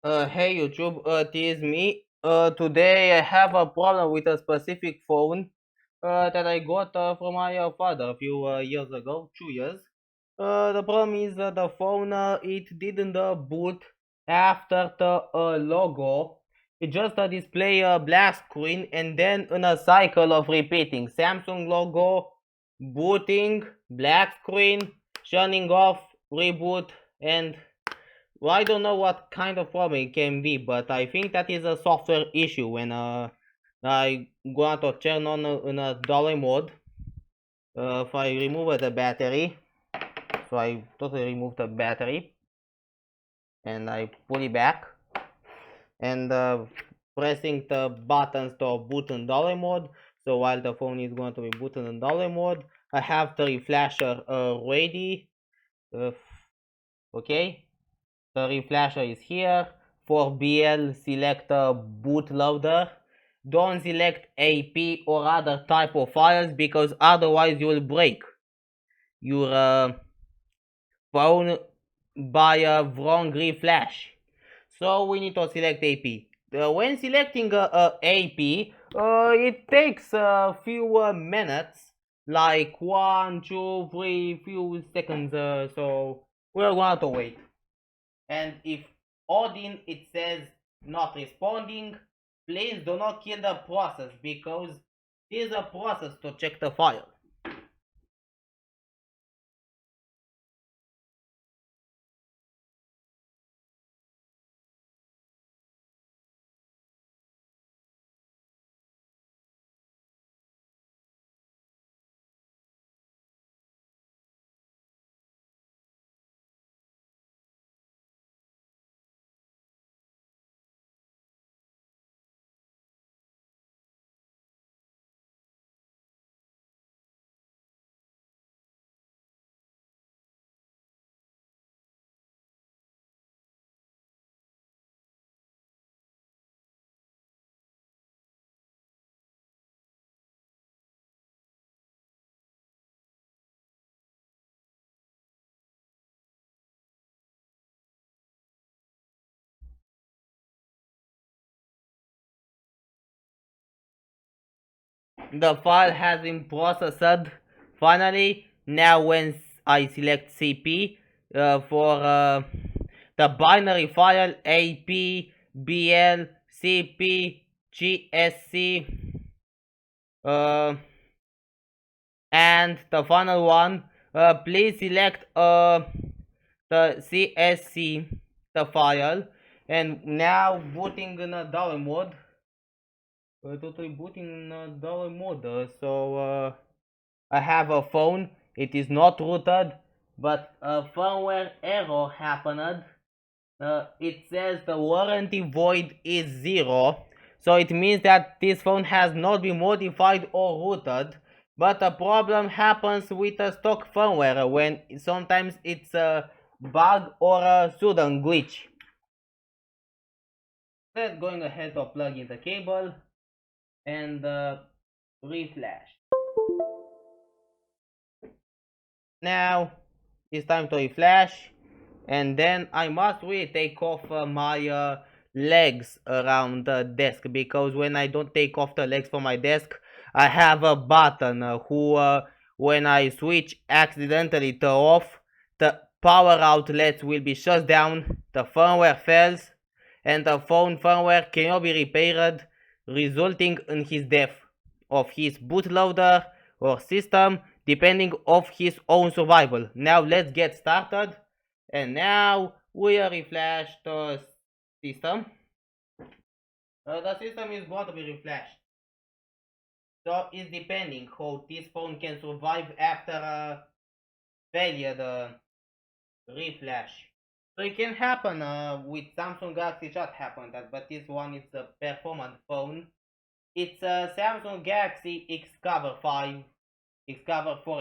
Hey YouTube, it is me. Today I have a problem with a specific phone that I got from my father a few years ago, 2 years. The problem is that the phone it didn't boot after the logo. It just display a black screen and then in a cycle of repeating Samsung logo, booting, black screen, shutting off, reboot, and well, I don't know what kind of problem it can be, but I think that is a software issue when I go to turn on in a dolly mode. If I remove the battery, so I totally remove the battery and I put it back and pressing the buttons to boot in dolly mode. So while the phone is going to be booted in dolly mode, I have the reflasher ready. Uh, okay, the reflasher is here. For BL, select bootloader. Don't select AP or other type of files because otherwise you will break your phone by a wrong reflash. So we need to select AP. When selecting AP, it takes a few minutes, like 1, 2, 3, few seconds. So we're going to wait. And if Odin it says not responding, please do not kill the process because it is a process to check the file. The file has been processed finally. Now when I select CP for the binary file AP BL CP GSC uh, and the final one, please select the CSC, the file, and now booting in a dollar mode. Totally booting in a dollar mode. I have a phone. It is not rooted, but a firmware error happened. It says the warranty void is 0. So it means that this phone has not been modified or rooted. But a problem happens with a stock firmware when sometimes it's a bug or a sudden glitch. Let's going ahead to plug in the cable and reflash. Now it's time to reflash, and then I must really take off my legs around the desk because when I don't take off the legs from my desk, I have a button who when I switch accidentally to off, the power outlets will be shut down, the firmware fails, and the phone firmware cannot be repaired, resulting in his death of his bootloader or system depending of his own survival. Now let's get started. And now we are reflash the system. The system is going to be reflashed. So it's depending how this phone can survive after a failure the reflash. So it can happen with Samsung Galaxy chat happened that, but this one is a performant phone. It's a Samsung Galaxy XCover4,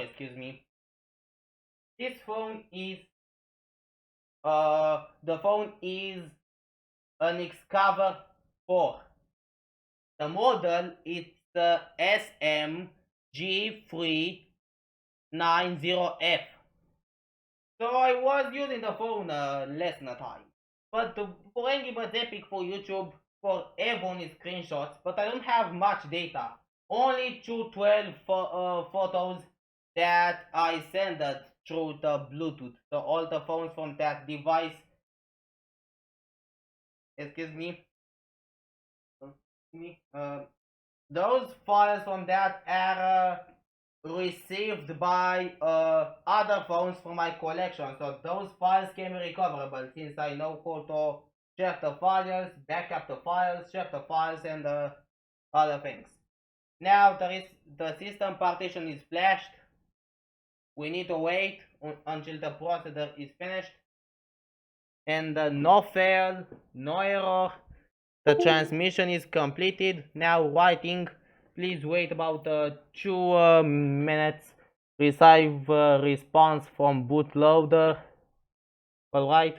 excuse me. This phone is the phone is an XCover4. The model is the SMG390F. So I was using the phone less than a time. But for Angry Birds Epic for YouTube, for everyone is screenshots, but I don't have much data. Only 212 photos that I sent through the Bluetooth. So all the phones from that device, excuse me, those files from that are received by other phones from my collection. So those files can be recoverable since I know how to check the files, backup the files, check the files, and other things. Now the system partition is flashed. We need to wait until the procedure is finished. And no fail, no error. The transmission is completed. Now writing. Please wait about 2 minutes. Receive response from bootloader. Alright.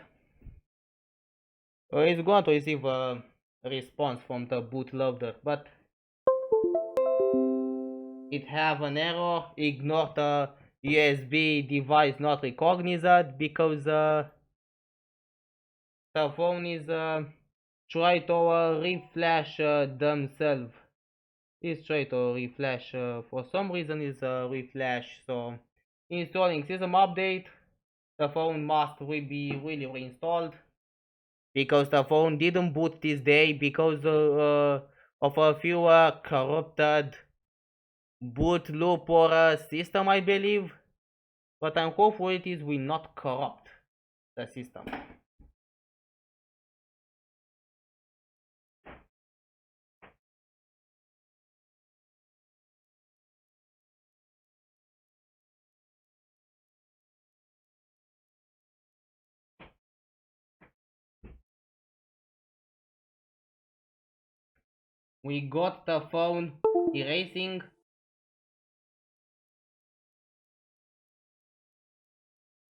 It's going to receive a response from the bootloader, but it have an error. Ignore the USB device not recognized because the phone is try to reflash themselves. It's try to reflash. For some reason is reflash. So installing system update. The phone must be really reinstalled because the phone didn't boot this day because of a few corrupted boot loop or system, I believe. But I'm hopeful it is will not corrupt the system. We got the phone erasing.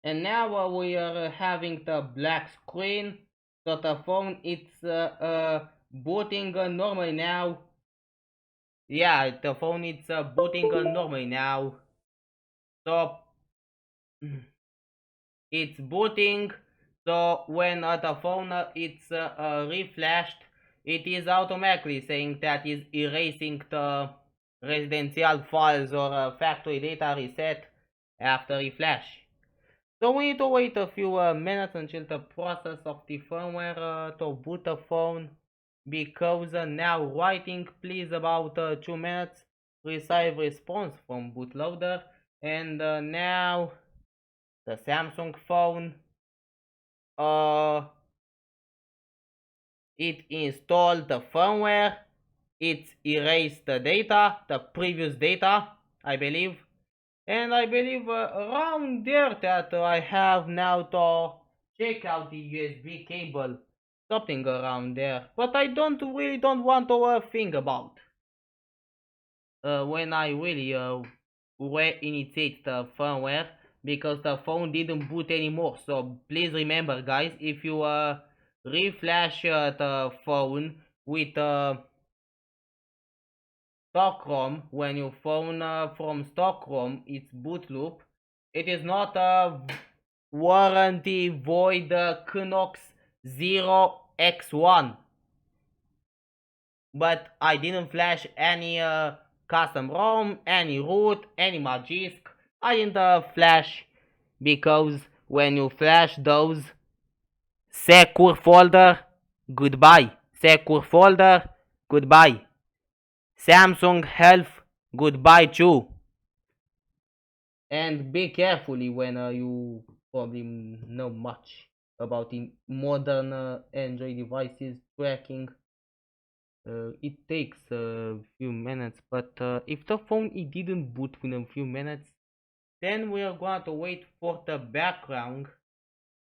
And now we are having the black screen. So the phone it's booting normally now. Yeah, the phone it's booting normally now. So it's booting. So when the phone it's reflashed, it is automatically saying that is erasing the residential files or factory data reset after reflash. So we need to wait a few minutes until the process of the firmware to boot the phone, because now waiting please about 2 minutes receive response from bootloader. And now the Samsung phone it installed the firmware, it erased the data, the previous data, I believe. And I believe around there that I have now to check out the USB cable, something around there. But I really don't want to think about when I really reinitiate the firmware, because the phone didn't boot anymore. So please remember, guys, if you reflash the phone with Stockholm, when you phone from Stockholm, it's boot loop. It is not a warranty void Knox 0x1. But I didn't flash any custom ROM, any root, any magisk. I didn't flash because when you flash those secure folder, goodbye. Secure folder, goodbye. Samsung Health, goodbye too. And be carefully when you probably know much about the modern Android devices tracking. It takes a few minutes, but if the phone it didn't boot within a few minutes, then we are going to wait for the background.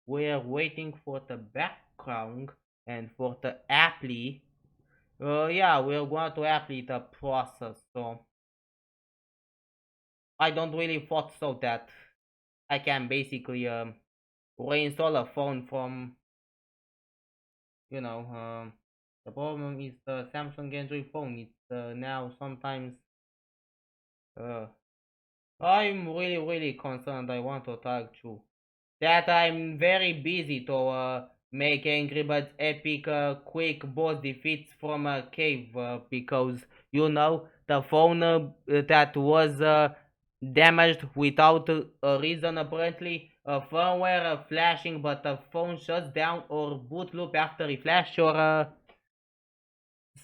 We are waiting for the background and for the apply. Yeah, we are going to apply the process. So I don't really thought so that I can basically reinstall a phone from, you know, the problem is the Samsung Android phone. It's now sometimes I'm really concerned. I want to talk to that I'm very busy to make Angry Birds epic quick boss defeats from a cave because you know the phone that was damaged without a reason apparently firmware flashing but the phone shuts down or boot loop after reflash or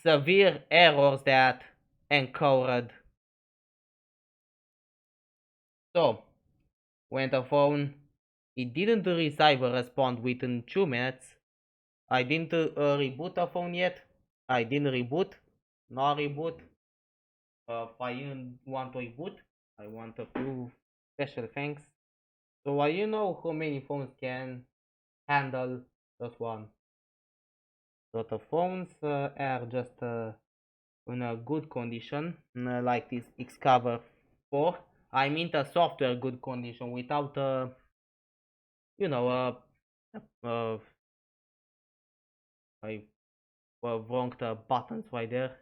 severe errors that encoded. So when the phone it didn't receive a response within 2 minutes. I didn't reboot the phone yet. I didn't reboot. Not reboot. If I didn't want to reboot, I want a few special thanks. So you know how many phones can handle that one. So the phones are just in a good condition, like this XCover4. I mean the software good condition without you know I wrong the buttons right there.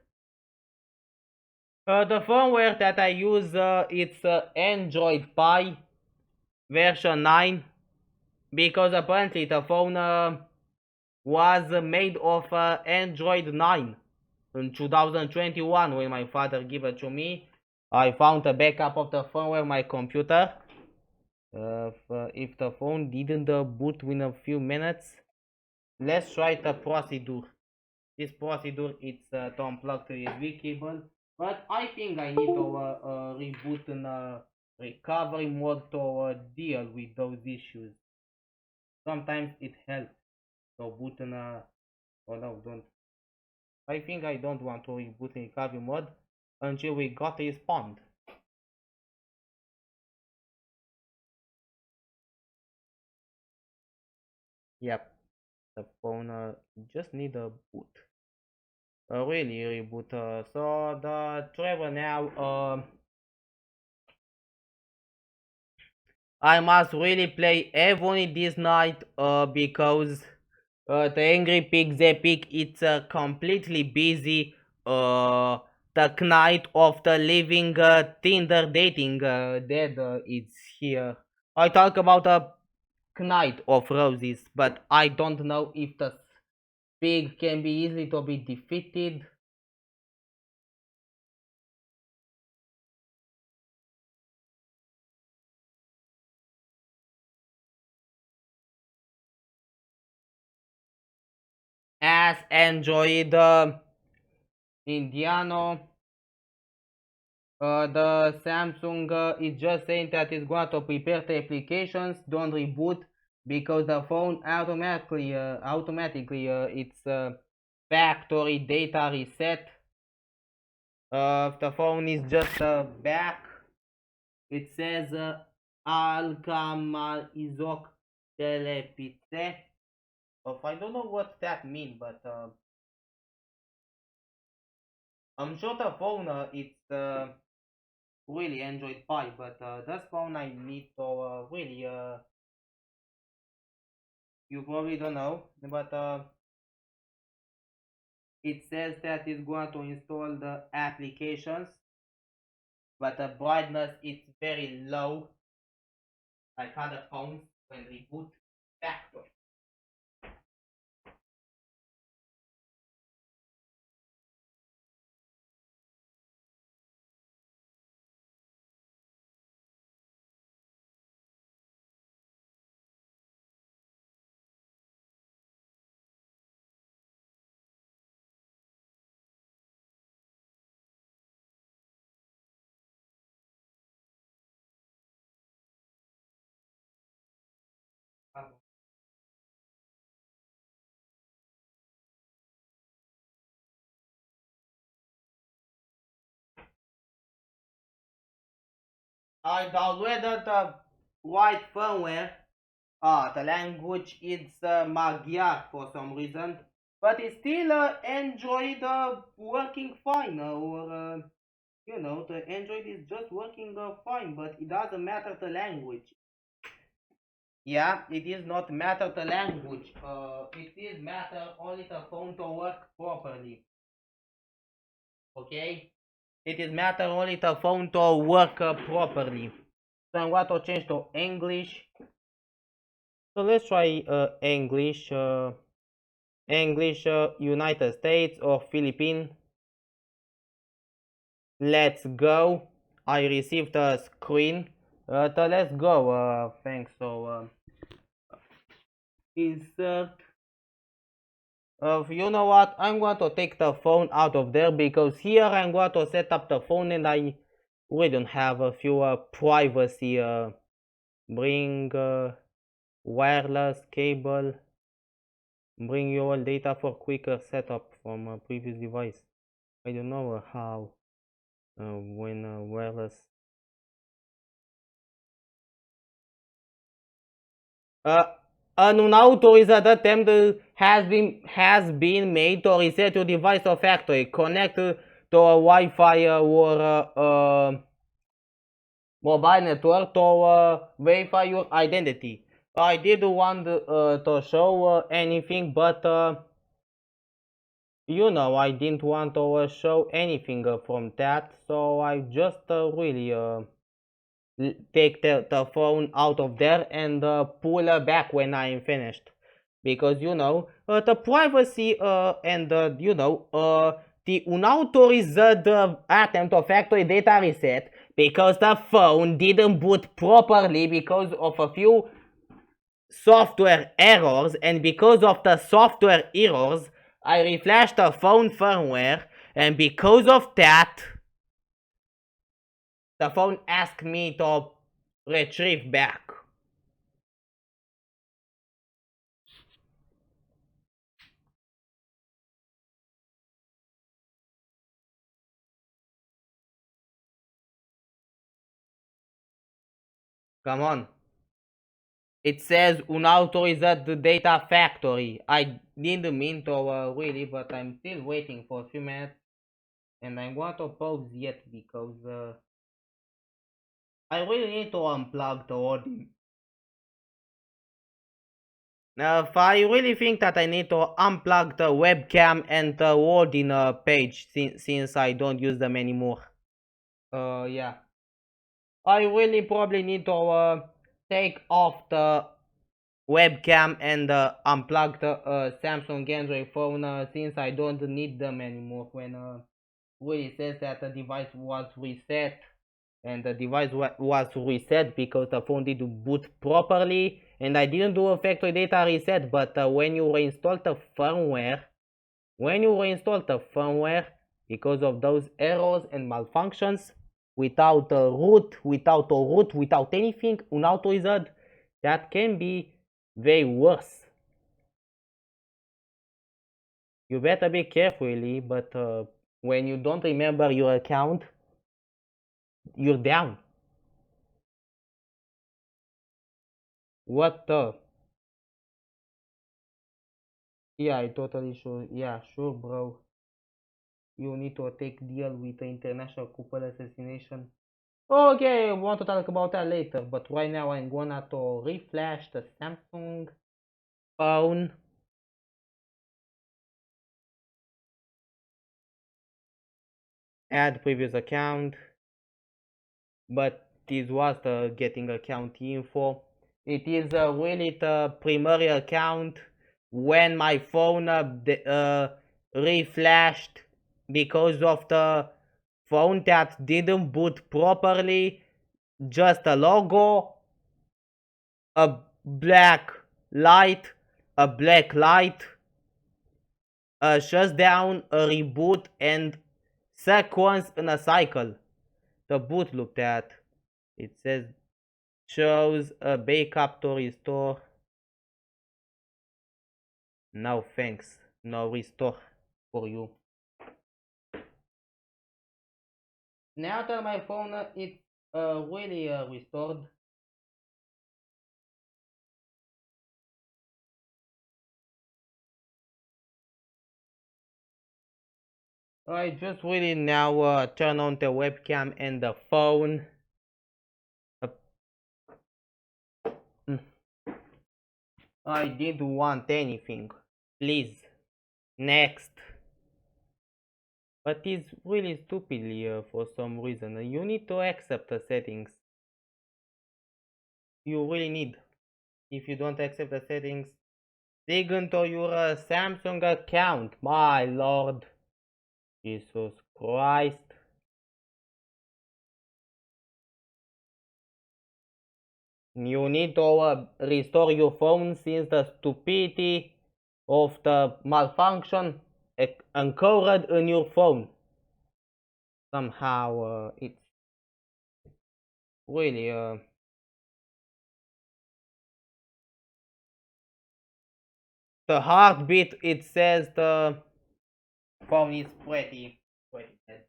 The firmware that I use it's Android Pie version 9 because apparently the phone was made of Android 9 in 2021 when my father gave it to me. I found a backup of the firmware on my computer. If the phone didn't boot within a few minutes, let's try the procedure. This procedure it's to unplug the USB cable, but I think I need to reboot in recovery mode to deal with those issues. Sometimes it helps to boot in oh no, don't. I think I don't want to reboot in recovery mode until we got a respond. Yep, the phone just need a boot. Really reboot. So the travel now. I must really play Ebony this night because the Angry Pigs Epic it's completely busy. The Knight of the Living Tinder Dating Dead is here. I talk about a Knight of Roses, but I don't know if the pig can be easily to be defeated. As Android Indiano. The Samsung is just saying that it's going to prepare the applications, don't reboot because the phone automatically it's factory data reset. The phone is just back. It says alkamal telepite. I don't know what that means, but I'm sure the phone it's really Android Pie, but this phone I need to really you probably don't know, but it says that it's going to install the applications, but the brightness is very low, like other phones when reboot factory. I downloaded the white firmware. The language is Magyar for some reason, but it's still Android working fine, or you know, the Android is just working fine, but it doesn't matter the language. Yeah, it is not matter the language. It is matter only the phone to work properly. Okay? It is matter only the phone to work properly. So I'm going to change to English. So let's try English, United States or Philippines. Let's go. I received a screen. So let's go. Thanks. So insert. You know what? I'm going to take the phone out of there because here I'm going to set up the phone and we don't have a few privacy. Bring wireless cable. Bring your data for quicker setup from a previous device. I don't know how when wireless. Uh, an unauthorized attempt has been made to reset your device or factory. Connect to a Wi-Fi or mobile network to verify your identity. I didn't want to show anything, but you know, I didn't want to show anything from that, so I just really take the phone out of there and pull back when I am finished. Because, you know, the privacy and, you know, the unauthorized attempt of factory data reset because the phone didn't boot properly because of a few software errors, and because of the software errors I reflashed the phone firmware, and because of that the phone asked me to retrieve back. Come on. It says unauthorized data factory. I didn't mean to really, but I'm still waiting for a few minutes. And I'm going to pause yet because I really need to unplug the Odin. Now, if I really think that I need to unplug the webcam and the Odin page since I don't use them anymore. Yeah. I really probably need to take off the webcam and unplug the Samsung Android phone since I don't need them anymore when really says that the device was reset, and the device was reset because the phone didn't boot properly, and I didn't do a factory data reset. But when you reinstall the firmware, because of those errors and malfunctions, without a root, without anything, unauthorized, that can be way worse. You better be carefully, but when you don't remember your account, you're down. What the? Yeah, I totally sure. Yeah, sure, bro. You need to take deal with the international couple assassination. Okay, I want to talk about that later, but right now I'm gonna to reflash the Samsung phone. Add previous account, but this was the getting account info. It is really the primary account when my phone reflashed because of the phone that didn't boot properly. Just a logo, a black light, a black light, a shutdown, a reboot, and sequence in a cycle. The boot looked at. It says shows a backup to restore. No thanks. No restore for you. Now that my phone it's really restored. I just really now turn on the webcam and the phone. Uh, mm. I didn't want anything. Please. Next. But it's really stupidly for some reason. You need to accept the settings. You really need. if you don't accept the settings, dig into your Samsung account. My lord, Jesus Christ. You need to restore your phone since the stupidity of the malfunction occurred in your phone. Somehow it's really the heartbeat, it says the phone is pretty bad.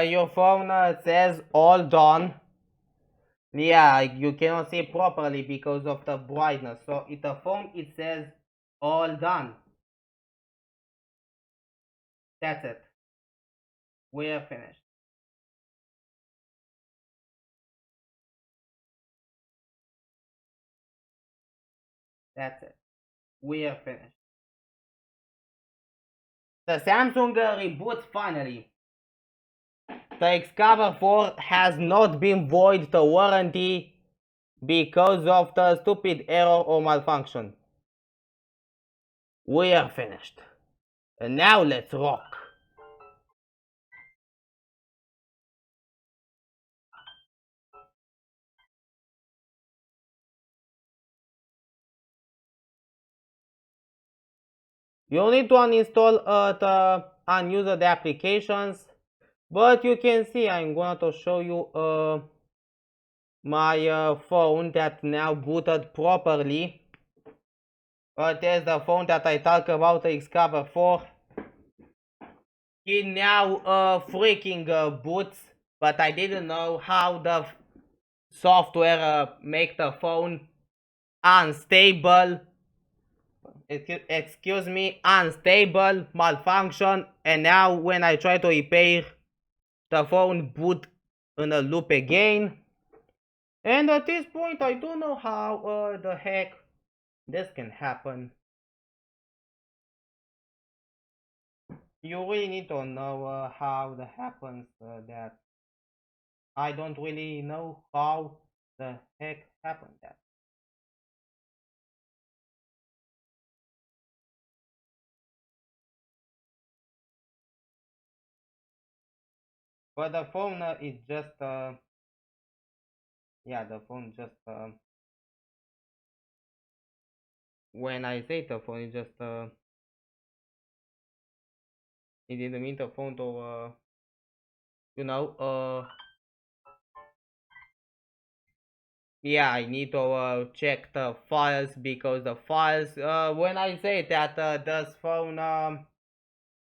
Your phone says all done. Yeah, you cannot see properly because of the brightness. So in the phone it says all done. That's it. We are finished. That's it. We are finished. The Samsung reboots finally. The XCover4 has not been void the warranty because of the stupid error or malfunction. We are finished. And now let's rock. You need to uninstall the unused applications, but you can see I'm going to show you my phone that now booted properly. There's the phone that I talk about, the XCover4. He now freaking boots, but I didn't know how the software make the phone unstable. Excuse me, unstable, malfunction, and now when I try to repair, the phone boot in a loop again. And at this point, I don't know how the heck this can happen. You really need to know how that happens. That I don't really know how the heck happened that. But the phone is just yeah, the phone just when I say the phone, it just it didn't mean the phone to you know yeah, I need to check the files because the files when I say that this phone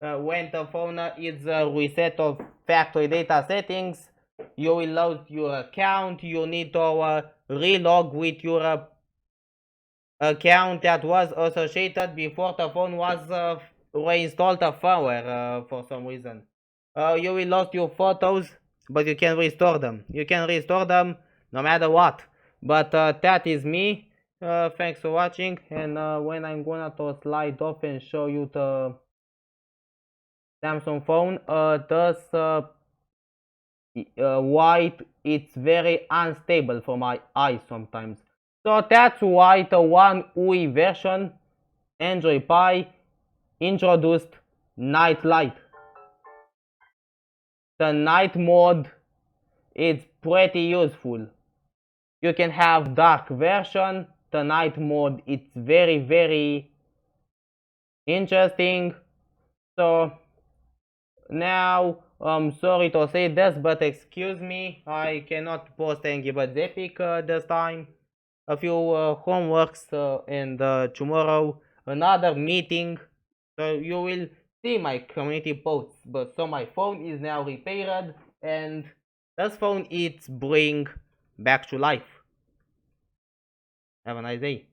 when the phone is reset of factory data settings, you will lose your account. You need to relog with your account that was associated before the phone was reinstalled the firmware for some reason. You will lose your photos, but you can restore them. You can restore them no matter what. But that is me. Thanks for watching. And when I'm gonna to slide off and show you the Samsung phone, this white, it's very unstable for my eyes sometimes. So that's why the One UI version, Android Pie, introduced night light. The night mode is pretty useful. You can have dark version. The night mode, it's very interesting. So now I'm sorry to say this, but excuse me, I cannot post Angry Birds Epic this time. A few homeworks and tomorrow another meeting. So you will see my community posts, but so my phone is now repaired, and this phone it's bring back to life. Have a nice day.